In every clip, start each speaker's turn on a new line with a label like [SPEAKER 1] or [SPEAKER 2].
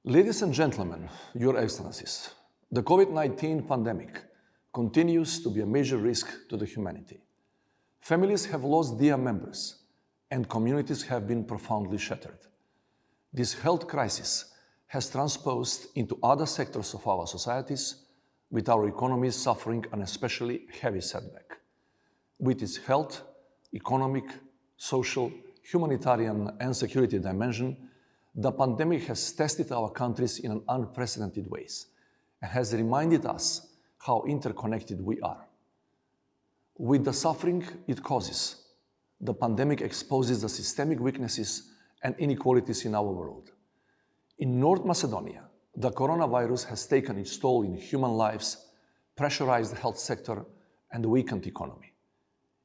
[SPEAKER 1] Ladies and gentlemen, Your Excellencies, the COVID-19 pandemic continues to be a major risk to the humanity. Families have lost dear members and communities have been profoundly shattered. This health crisis has transposed into other sectors of our societies, with our economies suffering an especially heavy setback. With its health, economic, social, humanitarian and security dimension, the pandemic has tested our countries in unprecedented ways and has reminded us how interconnected we are. With the suffering it causes, the pandemic exposes the systemic weaknesses and inequalities in our world. In North Macedonia, the coronavirus has taken its toll in human lives, pressurized the health sector, and weakened the economy.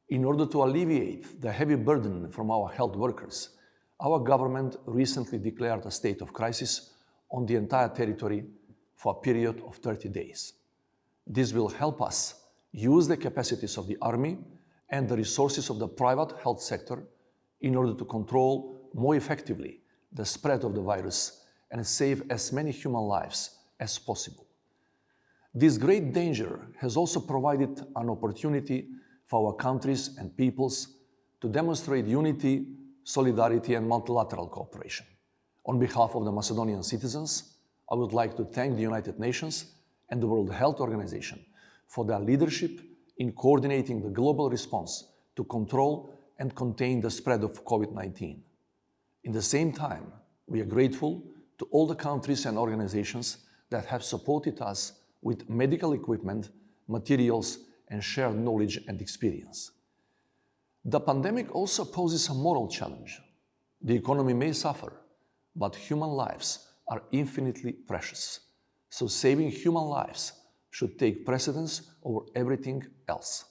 [SPEAKER 1] In order to alleviate the heavy burden from our health workers, our government recently declared a state of crisis on the entire territory for a period of 30 days. This will help us use the capacities of the army and the resources of the private health sector in order to control more effectively the spread of the virus and save as many human lives as possible. This great danger has also provided an opportunity for our countries and peoples to demonstrate unity, solidarity and multilateral cooperation. On behalf of the Macedonian citizens, I would like to thank the United Nations and the World Health Organization for their leadership in coordinating the global response to control and contain the spread of COVID-19. In the same time, we are grateful to all the countries and organizations that have supported us with medical equipment, materials, and shared knowledge and experience. The pandemic also poses a moral challenge. The economy may suffer, but human lives are infinitely precious. So saving human lives should take precedence over everything else.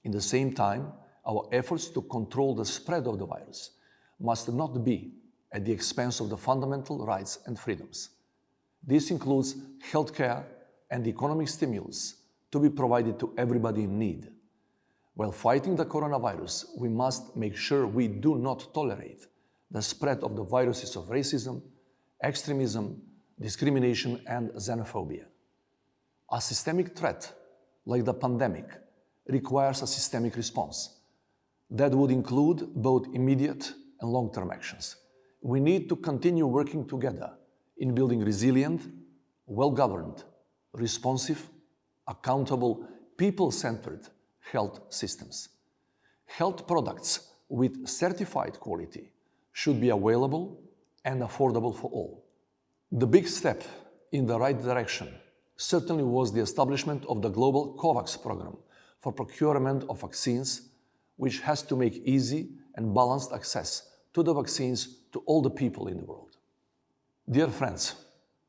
[SPEAKER 1] In the same time, our efforts to control the spread of the virus must not be at the expense of the fundamental rights and freedoms. This includes healthcare and economic stimulus to be provided to everybody in need. While fighting the coronavirus, we must make sure we do not tolerate the spread of the viruses of racism, extremism, discrimination, and xenophobia. A systemic threat, like the pandemic, requires a systemic response. That would include both immediate and long-term actions. We need to continue working together in building resilient, well-governed, responsive, accountable, people-centered health systems. Health products with certified quality should be available and affordable for all. The big step in the right direction certainly was the establishment of the global COVAX program for procurement of vaccines, which has to make easy and balanced access to the vaccines to all the people in the world. Dear friends,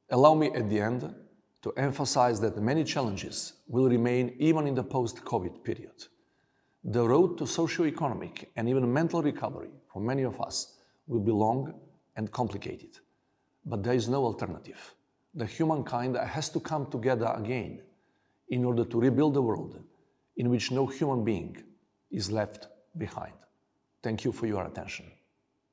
[SPEAKER 1] allow me at the end to emphasize that many challenges will remain even in the post-COVID period. The road to socio-economic and even mental recovery for many of us will be long and complicated. But there is no alternative. The humankind has to come together again in order to rebuild a world in which no human being is left behind. Thank you for your attention.